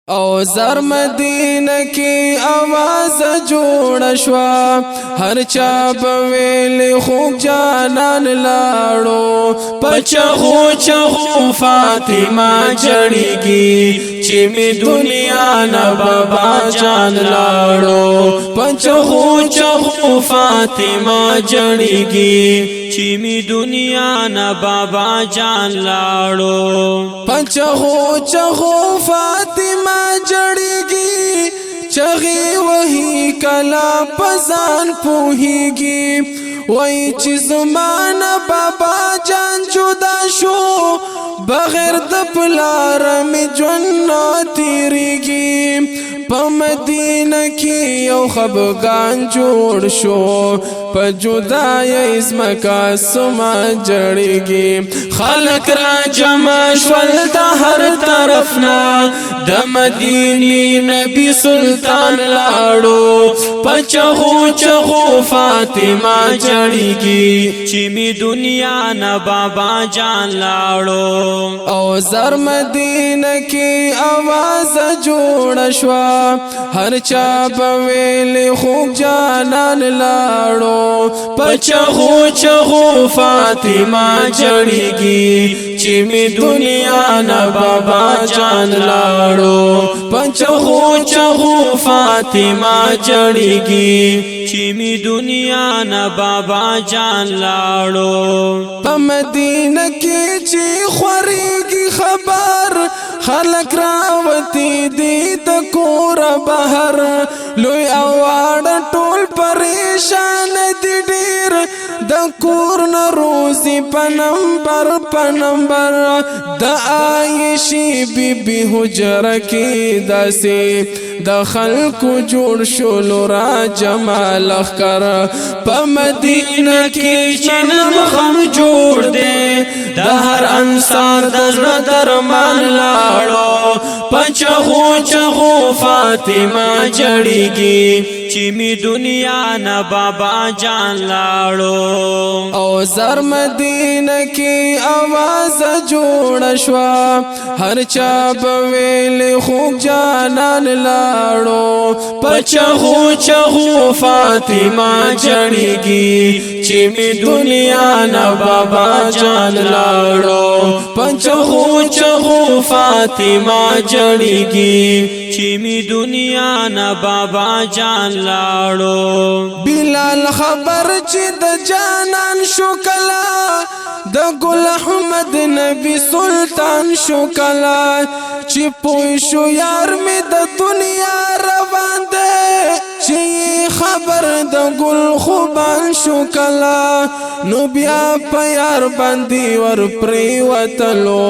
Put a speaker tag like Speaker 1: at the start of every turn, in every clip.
Speaker 1: او زر مدینه کی آواز جوړ شوا هر چا بویل خوب جانان لاړو پچغو چغو فاطمه جړیږي چې می دنیا نه بابا جان لاړو پچغو چغو فاطمه جړیږي چې می دنیا نه بابا جان لاړو پچغو چغو فاطمه جړیږي چغي وਹੀ کلا پزان پوهیږي وای چې زمانہ بابا جان جدا شو بغیر د پلار می ژوند تیریږي په مدینه کې یو خفګان جوړ شو په جدای اسمکا سما جړیږي خلق را جمع شول د هر طرف نه د مدینه نبی سلطان لاړو پچغو چغو فاطمه جړیږي چې می دنیا نه بابا جان لاړو او زر مدینه کې आवाज جوړ شوا هر چا بویل خوب جانان لاړو پچغو چغو فاطمه جړیږي چې می دنیا نه بابا جان لاړو پچغو چغو فاطمه جړیږي چې می دنیا نه بابا جان لاړو په مدینه کې چې خوريږي خبر خلق راوتی دی د کور بهر لوی اواړ ټول پریشان دي ډیر د کور نه روزي په نمبر د عائشی بی حجره کې داسې د خلکو جوړ شول را جمال اخکر په مدینه کې چې مخم جوړ دی د هر انصار د زړه درمان لاړو پچغو چغو فاطمه جړیږي چې می دنیا نه بابا جان لاړو او زر مدینه کې आवाज جوړ شوا هر چا بویل خوب جانان لاړو پچغو چغو فاطمه جړیږي چې می دنیا نه بابا جان لاړو پچغو چغو فاطمه جړیږي چې می دنیا نه بابا جان لاړو بلال خبر چې د جانان شو کلا د ګل احمد نبی سلطان شو کلا چې پوي شو یار می د دنیا روان ده چې خبر د ګل خوبان شو کلا نو بیا په یار باندې ور پری وتلو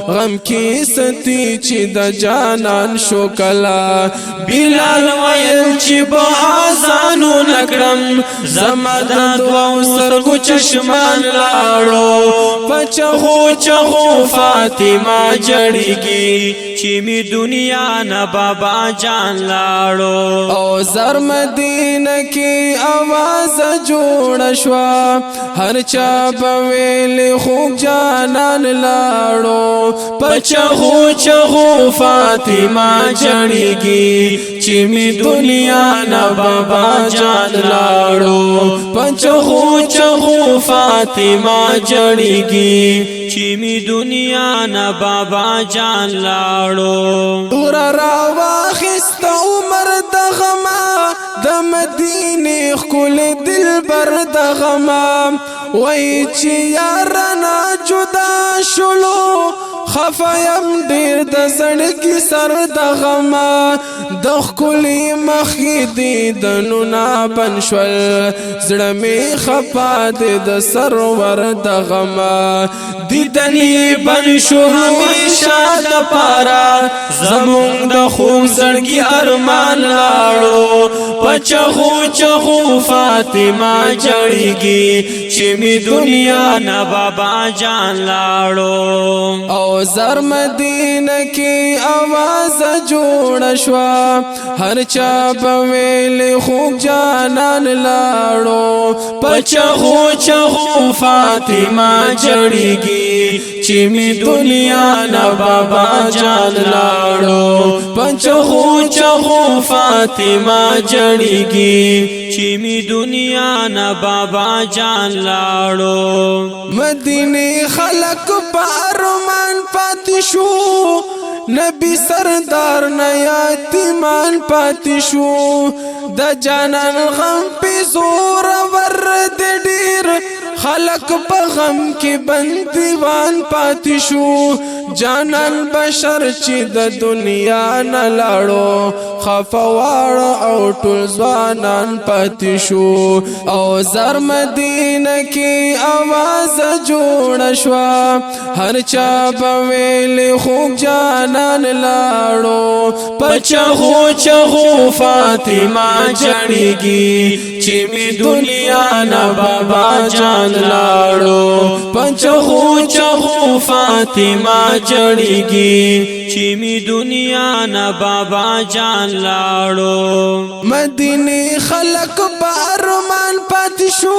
Speaker 1: غم کې ستی چې د جانان شو کلا بلال ویل چې په آسانو نکړم زمدد و سرګو چشمان لاړو پچغو چغو فاطمه جړیږي چې می دنیا نه بابا جان لاړو او زر مدینه کې आवाज جوړ شوا هر چا بویل خوب جانان لاړو پچغو چغو فاطمه جړیږي چې می دنیا نه بابا جان لاړو پچغو چغو فاطمه جړیږي چې می دنیا نه بابا جان لاړو تور را واخست عمر د غما د مدینه خل دلبر د غما وای چې یارنا جدا شلو خفایم ډیر د زړګي سر د غما د خولي مخیدي د نونا بنشول زړه می خفا د سرور د غما دیدنی بنشو همیشه د پارا زمون د خون زړګي ارمان لاړو پچغو چغو فاطمه جړیږي چې می دنیا نه بابا جان لاړو او زر مدینه کې आवाज جوړ شوا هر چا بویل خوب جانان لاړو پچغو چغو فاطمه جړیږي چې می دنیا نه بابا جان لاړو پچخو چخو فاطمه جړیږي
Speaker 2: چې می دنیا نه بابا جان لاړو
Speaker 1: مدینه خلق پارمان پاتې شو نبی سردار نه یتیمان پاتې شو د جانان غم په زور ورد ډیر خلق په غم کې بندیوان پاتې شو جانان بشر چې د دنیا نه لاړو خفوار او ټول ځوانان پاتې شو او زر مدینه کې आवाज جوړ شو هر چا بویل خوب جانان لاړو
Speaker 2: پچخو چخو فاطمه جړیږي چې می دنیا نه بابا جان لاړو پچخو چخو فاطمه جړیږي چې می دنیا نه بابا جان لاړو
Speaker 1: مدینه خلق بارمان پاتې شو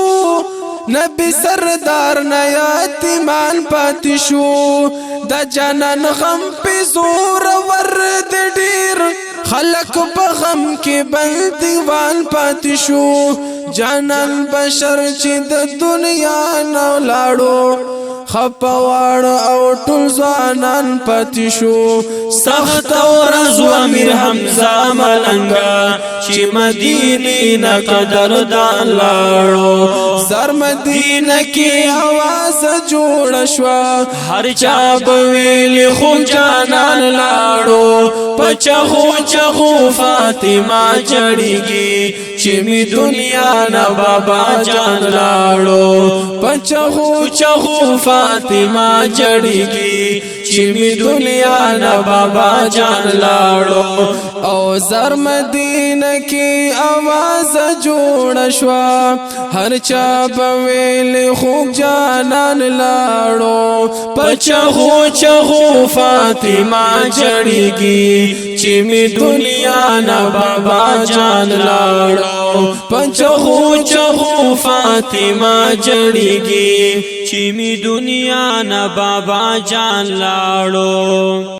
Speaker 1: نبی سردار نه یتیمان پاتې شو د جانان غم په زور ورد ډیر خلق په غم کې بندیوان پاتې شو جانان بشر چې د دنیا نه لاړو خپواړ او ټول ځوانان پاتې شو
Speaker 2: سخت ورځ و امیر حمزه ملنګا چې مدینه نه قدردان لاړو
Speaker 1: زر مدینه کې आवाज جوړ شو
Speaker 2: هر چا بویل خو جانان لاړو پچخو چخو فاطمه جړیږي چې می دنیا نه بابا جان لاړو
Speaker 1: پچخو
Speaker 2: چخو فاطمه جړیږي چې می دنیا نه بابا جان لاړو
Speaker 1: او زر مدینه کې आवाज جوړ شو هر چا بویل خوب جانان لاړو
Speaker 2: پچخو چخو فاطمه جړیږي چې می دنیا نه بابا جان لاړو پچخو چخو فاطمه جړیږي چې می دنیا نه بابا جان لاړو